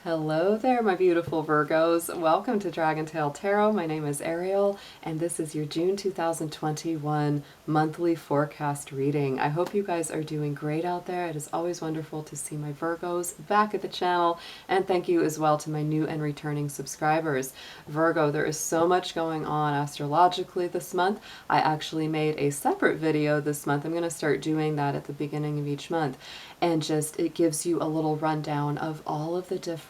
Hello there, my beautiful Virgos. Welcome to Dragon Tail Tarot. My name is Ariel, and this is your June 2021 monthly forecast reading. I hope you guys are doing great out there. It is always wonderful to see my Virgos back at the channel, and thank you as well to my new and returning subscribers. Virgo, there is so much going on astrologically this month. I actually made a separate video this month. I'm going to start doing that at the beginning of each month, and just it gives you a little rundown of all of the different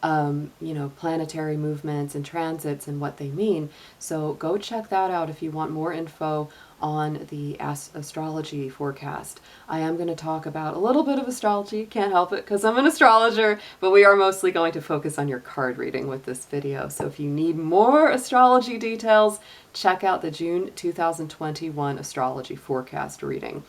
planetary movements and transits and what they mean. So go check that out if you want more info on the astrology forecast. I am going to talk about a little bit of astrology, can't help it because I'm an astrologer, but we are mostly going to focus on your card reading with this video. So if you need more astrology details, check out the June 2021 astrology forecast reading.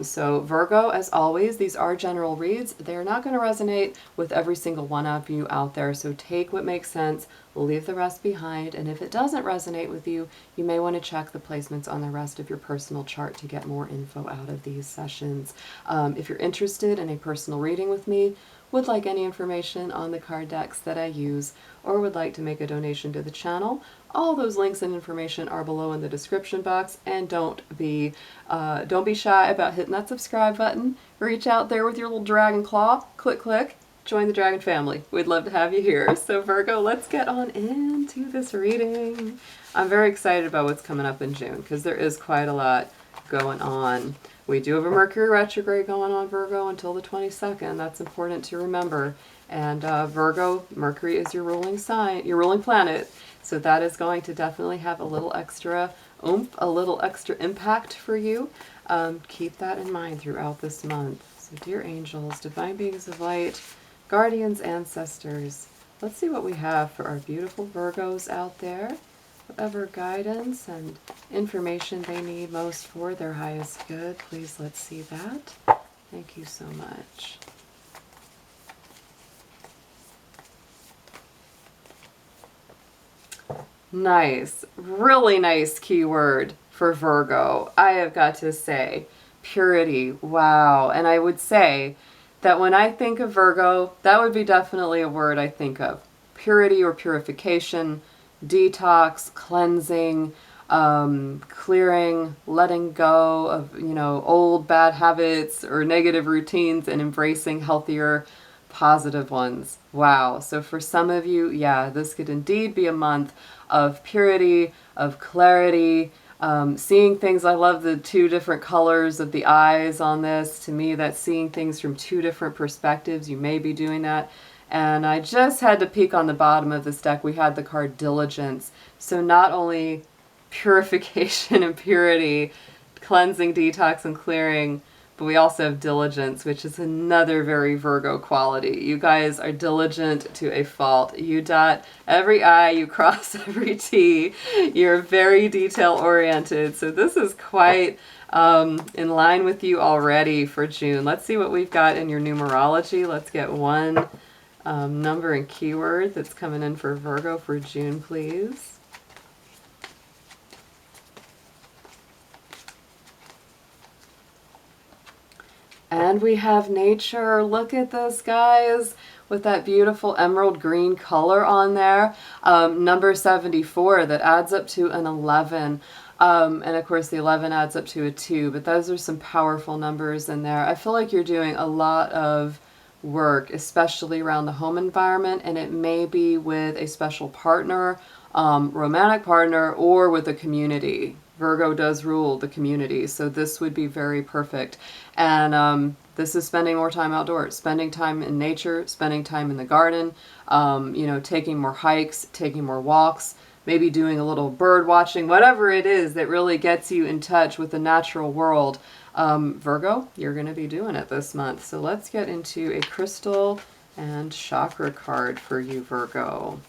So Virgo, as always, these are general reads. They're not going to resonate with every single one of you out there, so take what makes sense, leave the rest behind, and if it doesn't resonate with you, you may want to check the placements on the rest of your personal chart to get more info out of these sessions. If you're interested in a personal reading with me, would like any information on the card decks that I use, or would like to make a donation to the channel, all those links and information are below in the description box. And don't be shy about hitting that subscribe button. Reach out there with your little dragon claw, click, join the dragon family. We'd love to have you here. So Virgo, let's get on into this reading. I'm very excited about what's coming up in June because there is quite a lot going on. We do have a Mercury retrograde going on, Virgo, until the 22nd. That's important to remember. And Virgo, Mercury is your ruling sign, your ruling planet. So that is going to definitely have a little extra oomph, a little extra impact for you. Keep that in mind throughout this month. So dear angels, divine beings of light, guardians, ancestors, let's see what we have for our beautiful Virgos out there. Whatever guidance and information they need most for their highest good, please let's see that. Thank you so much. Nice, really nice keyword for Virgo. I have got to say, purity, wow. And I would say that when I think of Virgo, that would be definitely a word I think of. Purity or purification, detox, cleansing, clearing, letting go of, old bad habits or negative routines and embracing healthier, positive ones. Wow. So for some of you, yeah, this could indeed be a month of purity, of clarity, seeing things. I love the two different colors of the eyes on this. To me, that's seeing things from two different perspectives. You may be doing that. And I just had to peek on the bottom of this deck. We had the card Diligence. So not only purification and purity, cleansing, detox, and clearing, but we also have diligence, which is another very Virgo quality. You guys are diligent to a fault. You dot every I, you cross every T. You're very detail oriented. So this is quite in line with you already for June. Let's see what we've got in your numerology. Let's get one number and keyword that's coming in for Virgo for June, please. And we have nature. Look at this, guys, with that beautiful emerald green color on there. Number 74, that adds up to an 11. And of course the 11 adds up to a 2, but those are some powerful numbers in there. I feel like you're doing a lot of work, especially around the home environment, and it may be with a special partner, romantic partner, or with a community. Virgo does rule the community, so this would be very perfect. And this is spending more time outdoors, spending time in nature, spending time in the garden, taking more hikes, taking more walks, maybe doing a little bird watching, whatever it is that really gets you in touch with the natural world. Virgo, you're going to be doing it this month. So let's get into a crystal and chakra card for you, Virgo.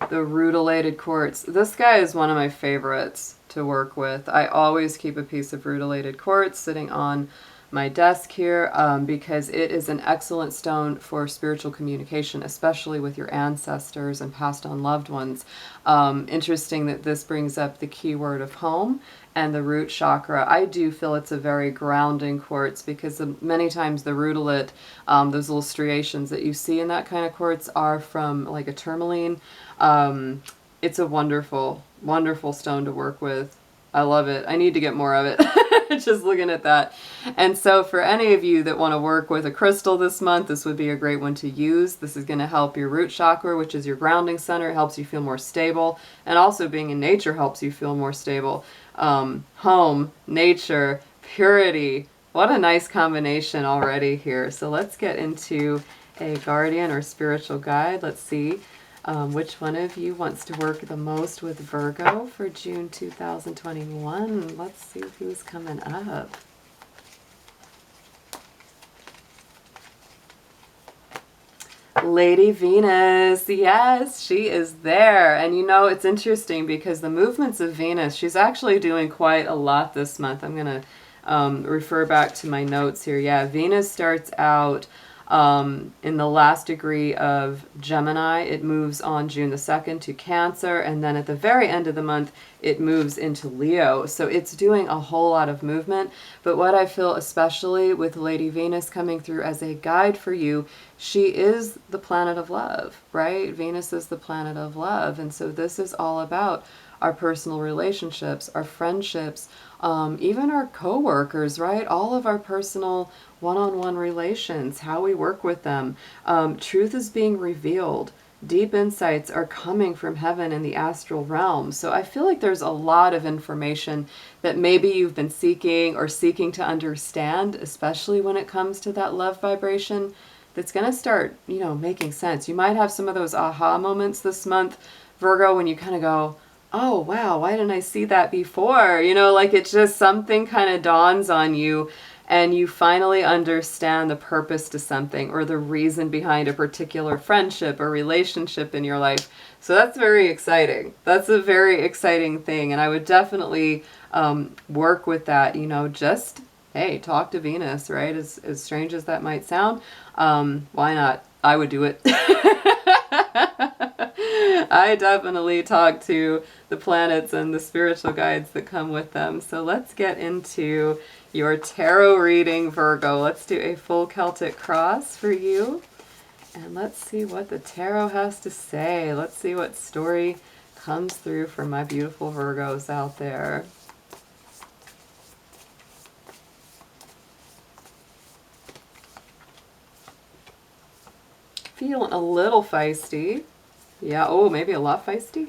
The rutilated quartz. This guy is one of my favorites to work with. I always keep a piece of rutilated quartz sitting on my desk here because it is an excellent stone for spiritual communication, especially with your ancestors and passed on loved ones. Interesting that this brings up the keyword of home and the root chakra. I do feel it's a very grounding quartz because many times the rutilit, those little striations that you see in that kind of quartz are from like a tourmaline. It's a wonderful, wonderful stone to work with. I love it. I need to get more of it. Just looking at that. And so for any of you that want to work with a crystal this month, this would be a great one to use. This is going to help your root chakra, which is your grounding center. It helps you feel more stable. And also being in nature helps you feel more stable. Home, nature, purity. What a nice combination already here. So let's get into a guardian or spiritual guide. Let's see. Which one of you wants to work the most with Virgo for June 2021? Let's see who's coming up. Lady Venus, yes, she is there. And you know, it's interesting because the movements of Venus, she's actually doing quite a lot this month. I'm going to refer back to my notes here. Yeah, Venus starts out in the last degree of Gemini. It moves on June the 2nd to Cancer, and then at the very end of the month it moves into Leo. So it's doing a whole lot of movement. But what I feel especially with Lady Venus coming through as a guide for you, she is the planet of love, right? Venus is the planet of love, and so this is all about our personal relationships, our friendships, even our co-workers, right? All of our personal one-on-one relations, how we work with them. Truth is being revealed. Deep insights are coming from heaven in the astral realm. So I feel like there's a lot of information that maybe you've been seeking or seeking to understand, especially when it comes to that love vibration, that's going to start, you know, making sense. You might have some of those aha moments this month, Virgo, when you kind of go, oh, wow, why didn't I see that before? You know, like it's just something kind of dawns on you and you finally understand the purpose to something or the reason behind a particular friendship or relationship in your life. So that's very exciting. That's a very exciting thing. And I would definitely work with that, you know, just, hey, talk to Venus, right? As strange as that might sound, why not? I would do it. I definitely talk to the planets and the spiritual guides that come with them. So let's get into your tarot reading, Virgo. Let's do a full Celtic cross for you. And let's see what the tarot has to say. Let's see what story comes through for my beautiful Virgos out there. Feeling a little feisty. Yeah, oh, maybe a lot feisty.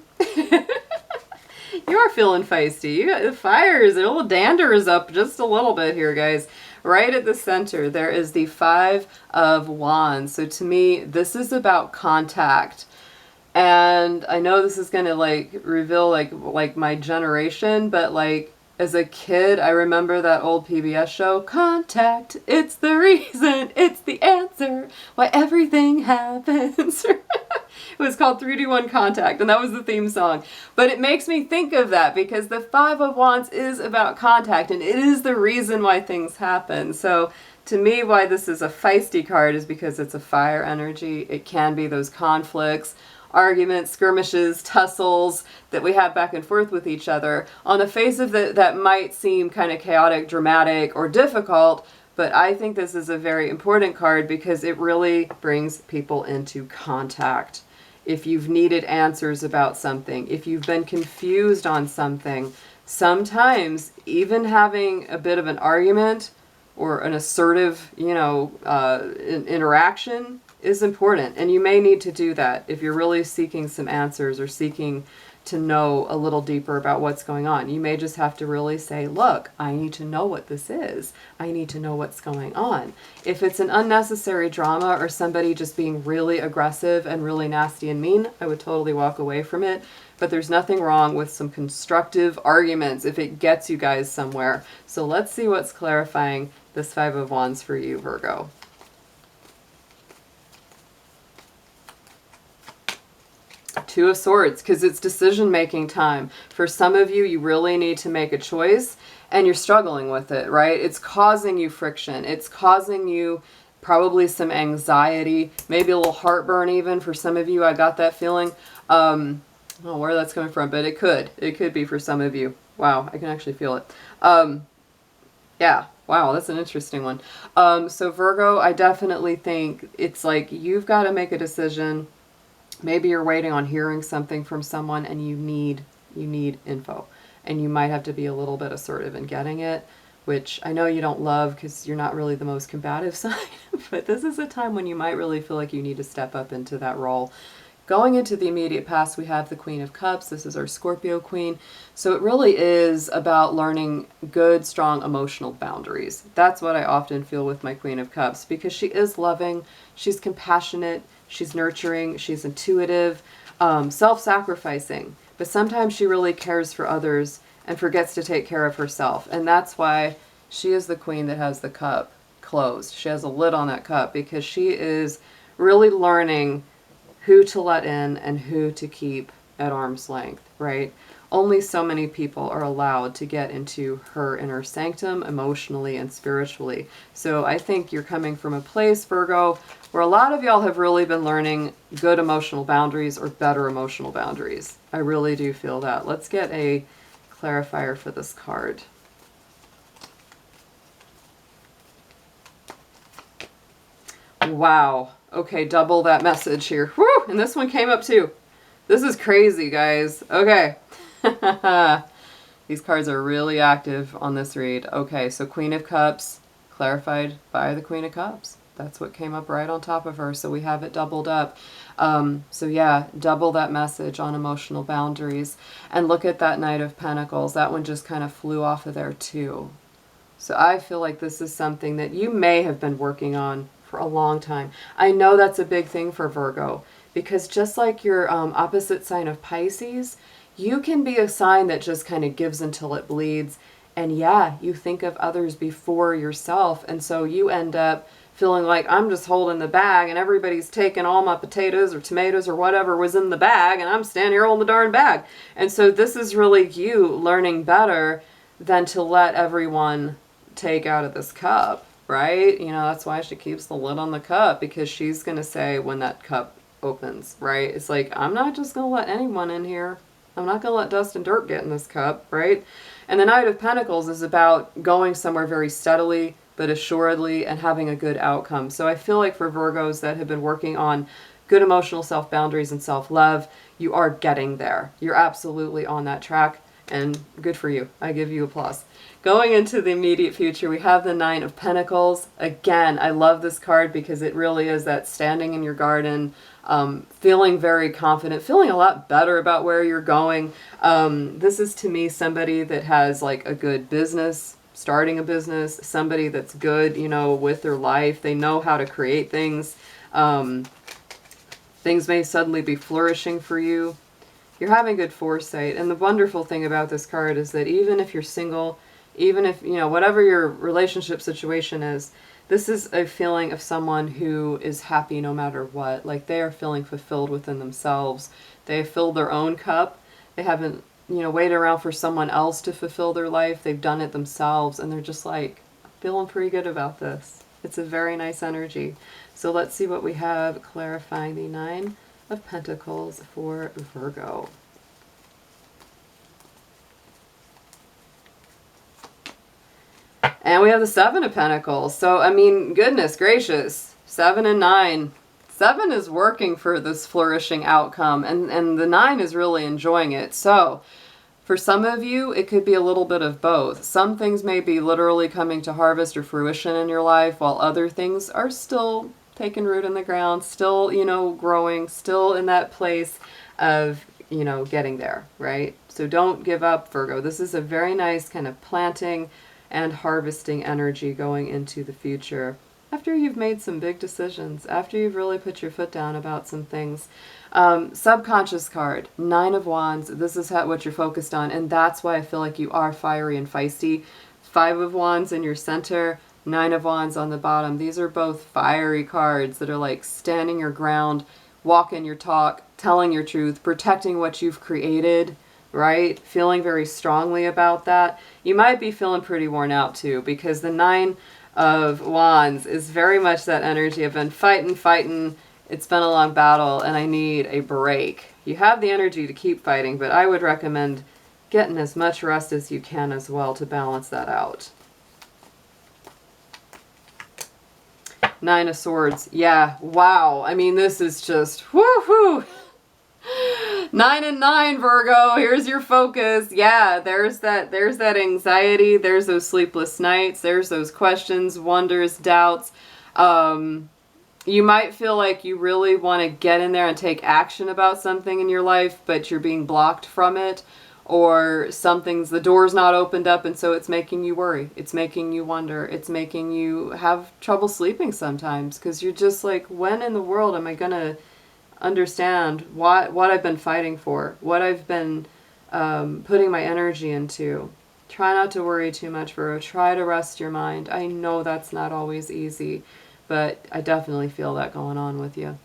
You are feeling feisty. You got the fires, a little dander is up just a little bit here, guys. Right at the center, there is the 5 of Wands. So to me, this is about contact. And I know this is going to like reveal like my generation, but like as a kid, I remember that old PBS show, Contact, it's the reason, it's the answer, why everything happens. It was called 3-2-1 Contact, and that was the theme song. But it makes me think of that because the 5 of Wands is about contact, and it is the reason why things happen. So to me, why this is a feisty card is because it's a fire energy. It can be those conflicts, arguments, skirmishes, tussles that we have back and forth with each other. On the face of it, that might seem kind of chaotic, dramatic, or difficult, but I think this is a very important card because it really brings people into contact. If you've needed answers about something, if you've been confused on something, sometimes even having a bit of an argument or an assertive, you know, interaction is important. And you may need to do that if you're really seeking some answers or seeking to know a little deeper about what's going on. You may just have to really say, look, I need to know what this is. I need to know what's going on. If it's an unnecessary drama or somebody just being really aggressive and really nasty and mean, I would totally walk away from it. But there's nothing wrong with some constructive arguments if it gets you guys somewhere. So let's see what's clarifying this 5 of Wands for you, Two of Swords, because it's decision-making time. For some of you, you really need to make a choice, and you're struggling with it, right? It's causing you friction. It's causing you probably some anxiety, maybe a little heartburn even. For some of you, I got that feeling. I don't know where that's coming from, but it could be for some of you. Wow, I can actually feel it. Yeah, wow, that's an interesting one. So Virgo, I definitely think it's like you've got to make a decision. Maybe you're waiting on hearing something from someone and you need info. And you might have to be a little bit assertive in getting it, which I know you don't love because you're not really the most combative sign, but this is a time when you might really feel like you need to step up into that role. Going into the immediate past, we have the Queen of Cups. This is our Scorpio Queen. So it really is about learning good, strong emotional boundaries. That's what I often feel with my Queen of Cups, because she is loving, she's compassionate, she's nurturing, she's intuitive, self-sacrificing. But sometimes she really cares for others and forgets to take care of herself. And that's why she is the queen that has the cup closed. She has a lid on that cup because she is really learning who to let in and who to keep at arm's length, right? Only so many people are allowed to get into her inner sanctum emotionally and spiritually. So I think you're coming from a place, Virgo, where a lot of y'all have really been learning good emotional boundaries or better emotional boundaries. I really do feel that. Let's get a clarifier for this card. Wow. Okay, double that message here. Woo! And this one came up too. This is crazy, guys. Okay. These cards are really active on this read. Okay, so Queen of Cups clarified by the Queen of Cups. That's what came up right on top of her. So we have it doubled up. So yeah, double that message on emotional boundaries. And look at that Knight of Pentacles. That one just kind of flew off of there too. So I feel like this is something that you may have been working on for a long time. I know that's a big thing for Virgo, because just like your opposite sign of Pisces, you can be a sign that just kind of gives until it bleeds. And yeah, you think of others before yourself. And so you end up feeling like I'm just holding the bag and everybody's taking all my potatoes or tomatoes or whatever was in the bag and I'm standing here holding the darn bag. And so this is really you learning better than to let everyone take out of this cup, right? You know, that's why she keeps the lid on the cup, because she's going to say when that cup opens, right? It's like, I'm not just going to let anyone in here. I'm not going to let dust and dirt get in this cup, right? And the Knight of Pentacles is about going somewhere very steadily but assuredly and having a good outcome. So I feel like for Virgos that have been working on good emotional self-boundaries and self-love, you are getting there. You're absolutely on that track, and good for you. I give you applause. Going into the immediate future, we have the Nine of Pentacles. Again, I love this card because it really is that standing in your garden, feeling very confident, feeling a lot better about where you're going. This is, to me, somebody that has like a good business, starting a business, somebody that's good, you know, with their life. They know how to create things. Things may suddenly be flourishing for you. You're having good foresight. And the wonderful thing about this card is that even if you're single, even if, you know, whatever your relationship situation is, this is a feeling of someone who is happy no matter what. Like they are feeling fulfilled within themselves. They have filled their own cup. They haven't, you know, waited around for someone else to fulfill their life. They've done it themselves, and they're just like feeling pretty good about this. It's a very nice energy. So let's see what we have clarifying the Nine of Pentacles for Virgo. And we have the Seven of Pentacles. So, I mean, goodness gracious, 7 and 9. 7 is working for this flourishing outcome, and the 9 is really enjoying it. So, for some of you, it could be a little bit of both. Some things may be literally coming to harvest or fruition in your life, while other things are still taking root in the ground, still, you know, growing, still in that place of, you know, getting there, right? So don't give up, Virgo. This is a very nice kind of planting and harvesting energy going into the future. After you've made some big decisions, after you've really put your foot down about some things. Subconscious card, 9 of Wands. This is what you're focused on, and that's why I feel like you are fiery and feisty. 5 of Wands in your center, 9 of Wands on the bottom. These are both fiery cards that are like standing your ground, walking your talk, telling your truth, protecting what you've created, right? Feeling very strongly about that. You might be feeling pretty worn out too, because the Nine of Wands is very much that energy. I've been fighting. It's been a long battle and I need a break. You have the energy to keep fighting, but I would recommend getting as much rest as you can as well to balance that out. Nine of Swords. Yeah, wow. I mean, this is just woohoo. 9 and 9, Virgo. Here's your focus. Yeah, there's that anxiety. There's those sleepless nights. There's those questions, wonders, doubts. You might feel like you really want to get in there and take action about something in your life, but you're being blocked from it, or the door's not opened up, and so it's making you worry. It's making you wonder. It's making you have trouble sleeping sometimes, because you're just like, when in the world am I going to understand what I've been fighting for, what I've been putting my energy into? Try not to worry too much, Virgo. Try to rest your mind. I know that's not always easy, but I definitely feel that going on with you.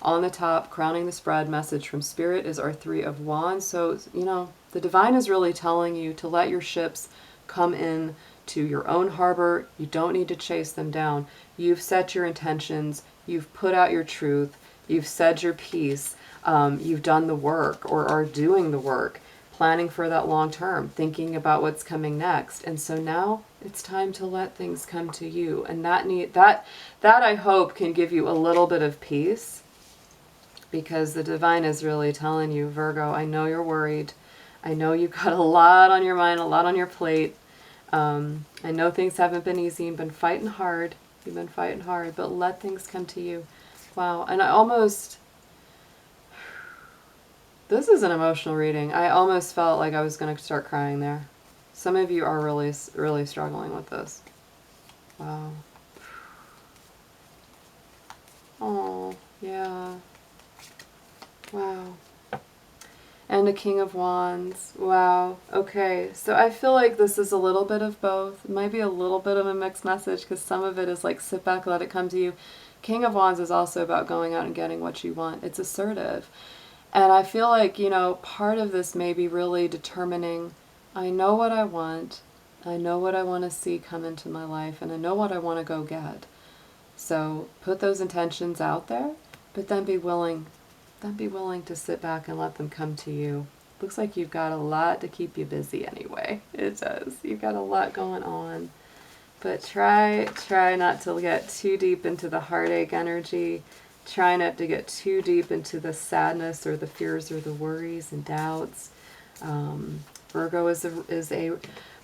On the top, crowning the spread message from Spirit is our Three of Wands. So, you know, the divine is really telling you to let your ships come in to your own harbor. You don't need to chase them down. You've set your intentions. You've put out your truth. You've said your piece. You've done the work, or are doing the work, planning for that long term, thinking about what's coming next. And so now it's time to let things come to you. And that I hope can give you a little bit of peace, because the divine is really telling you, Virgo, I know you're worried. I know you've got a lot on your mind, a lot on your plate. I know things haven't been easy. You've been fighting hard. But let things come to you. Wow. And this is an emotional reading. I almost felt like I was going to start crying there. Some of you are really, really struggling with this. Wow. Oh, yeah. Wow. And a King of Wands. Wow. Okay. So I feel like this is a little bit of both. It might be a little bit of a mixed message, because some of it is like, sit back, let it come to you. King of Wands is also about going out and getting what you want. It's assertive. And I feel like, you know, part of this may be really determining, I know what I want. I know what I want to see come into my life, and I know what I want to go get. So put those intentions out there, but then be willing to sit back and let them come to you. Looks like you've got a lot to keep you busy anyway. It does. You've got a lot going on. But try not to get too deep into the heartache energy. Try not to get too deep into the sadness or the fears or the worries and doubts. Virgo is a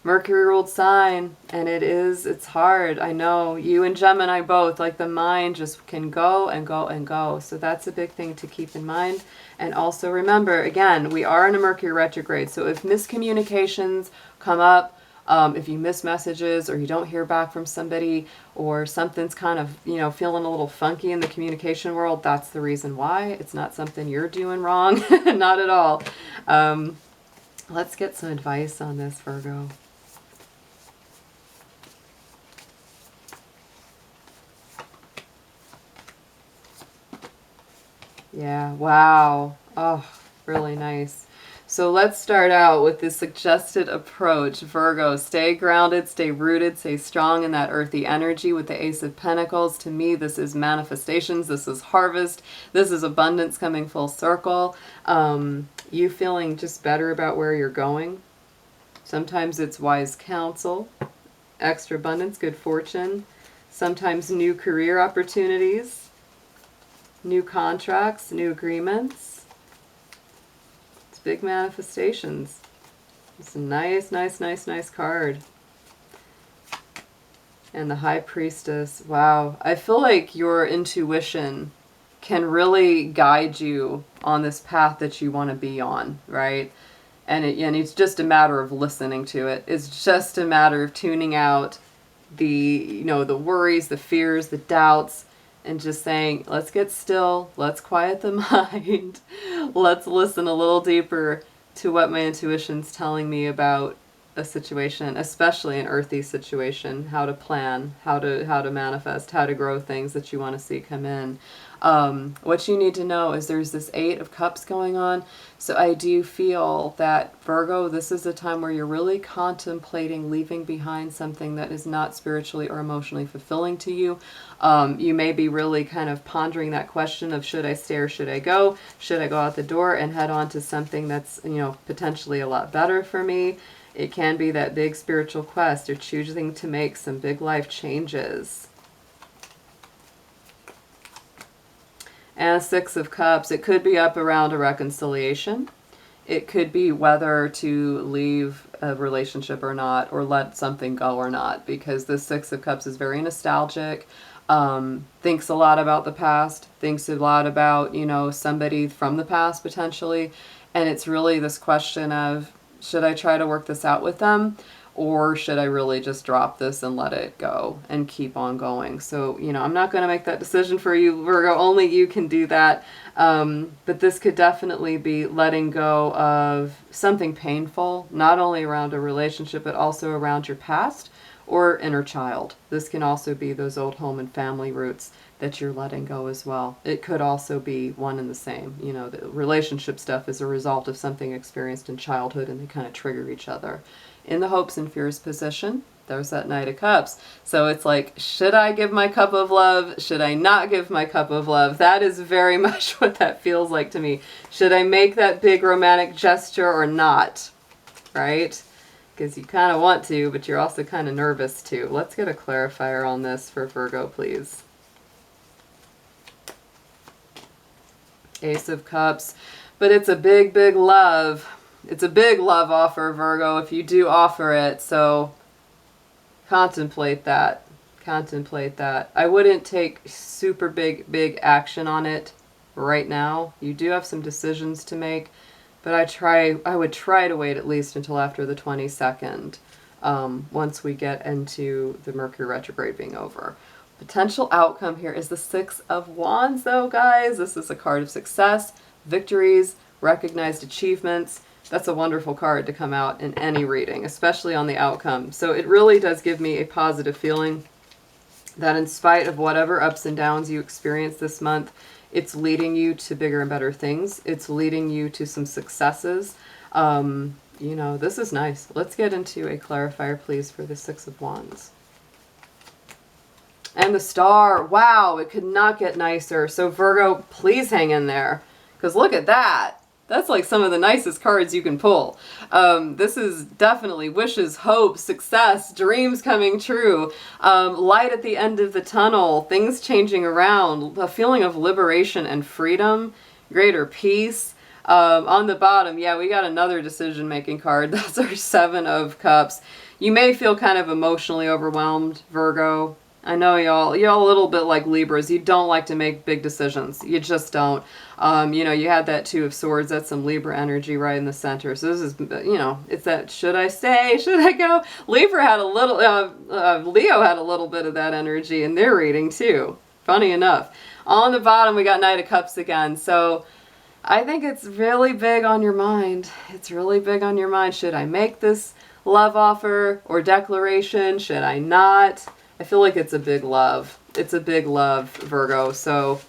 Mercury-ruled sign, and it's hard. I know, you and Gemini both, like the mind just can go and go and go. So that's a big thing to keep in mind. And also remember, again, we are in a Mercury retrograde. So if miscommunications come up, if you miss messages, or you don't hear back from somebody, or something's kind of, you know, feeling a little funky in the communication world, that's the reason why. It's not something you're doing wrong. Not at all. Let's get some advice on this, Virgo. Yeah, wow. Oh, really nice. So let's start out with the suggested approach. Virgo, stay grounded, stay rooted, stay strong in that earthy energy with the Ace of Pentacles. To me, this is manifestations. This is harvest. This is abundance coming full circle. You feeling just better about where you're going. Sometimes it's wise counsel, extra abundance, good fortune. Sometimes new career opportunities, new contracts, new agreements. Big manifestations. It's a nice card. And the High Priestess. Wow. I feel like your intuition can really guide you on this path that you want to be on, right? And it's just a matter of listening to it. It's just a matter of tuning out the worries, the fears, the doubts, and just saying, let's get still, let's quiet the mind, let's listen a little deeper to what my intuition's telling me about a situation, especially an earthy situation, how to plan, how to manifest, how to grow things that you want to see come in. What you need to know is there's this 8 of Cups going on. So I do feel that, Virgo, this is a time where you're really contemplating leaving behind something that is not spiritually or emotionally fulfilling to you. You may be really kind of pondering that question of, should I stay or should I go? Should I go out the door and head on to something that's, potentially a lot better for me? It can be that big spiritual quest. You're choosing to make some big life changes. And 6 of Cups, it could be up around a reconciliation. It could be whether to leave a relationship or not, or let something go or not, because the 6 of Cups is very nostalgic, thinks a lot about the past, thinks a lot about, somebody from the past potentially. And it's really this question of, should I try to work this out with them? Or should I really just drop this and let it go and keep on going? So, I'm not going to make that decision for you, Virgo. Only you can do that. But this could definitely be letting go of something painful, not only around a relationship, but also around your past or inner child. This can also be those old home and family roots that you're letting go as well. It could also be one and the same. The relationship stuff is a result of something experienced in childhood, and they kind of trigger each other. In the hopes and fears position, there's that Knight of Cups. So it's like, should I give my cup of love? Should I not give my cup of love? That is very much what that feels like to me. Should I make that big romantic gesture or not? Right? Because you kind of want to, but you're also kind of nervous too. Let's get a clarifier on this for Virgo, please. Ace of Cups. But it's a big, big love. It's a big love offer, Virgo, if you do offer it. So contemplate that. Contemplate that. I wouldn't take super big action on it right now. You do have some decisions to make, but I would try to wait at least until after the 22nd, once we get into the Mercury retrograde being over. Potential outcome here is the 6 of Wands, though, guys. This is a card of success, victories, recognized achievements. That's a wonderful card to come out in any reading, especially on the outcome. So it really does give me a positive feeling that in spite of whatever ups and downs you experience this month, it's leading you to bigger and better things. It's leading you to some successes. This is nice. Let's get into a clarifier, please, for the 6 of Wands. And the Star. Wow, it could not get nicer. So Virgo, please hang in there, because look at that. That's like some of the nicest cards you can pull. This is definitely wishes, hope, success, dreams coming true, light at the end of the tunnel, things changing around, a feeling of liberation and freedom, greater peace. On the bottom, yeah, we got another decision-making card. That's our 7 of Cups. You may feel kind of emotionally overwhelmed, Virgo. I know y'all a little bit like Libras. You don't like to make big decisions. You just don't. You had that 2 of Swords. That's some Libra energy right in the center. So this is, it's that, should I stay? Should I go? Libra had a little, Leo had a little bit of that energy in their reading too. Funny enough. On the bottom, we got Knight of Cups again. So I think it's really big on your mind. It's really big on your mind. Should I make this love offer or declaration? Should I not? I feel like it's a big love. It's a big love, Virgo. So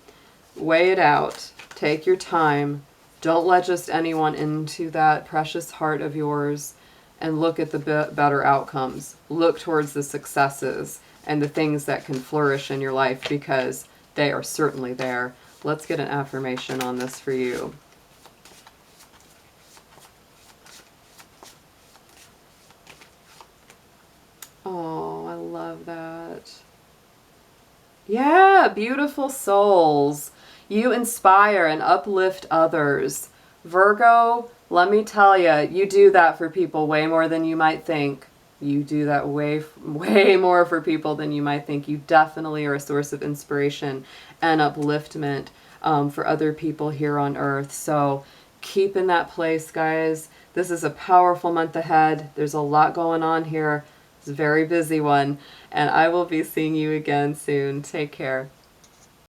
weigh it out. Take your time. Don't let just anyone into that precious heart of yours, and look at the better outcomes. Look towards the successes and the things that can flourish in your life, because they are certainly there. Let's get an affirmation on this for you. Oh, I love that. Yeah, beautiful souls. You inspire and uplift others. Virgo, let me tell you, you do that for people way more than you might think. You do that way more for people than you might think. You definitely are a source of inspiration and upliftment for other people here on Earth. So keep in that place, guys. This is a powerful month ahead. There's a lot going on here. It's a very busy one, and I will be seeing you again soon. Take care.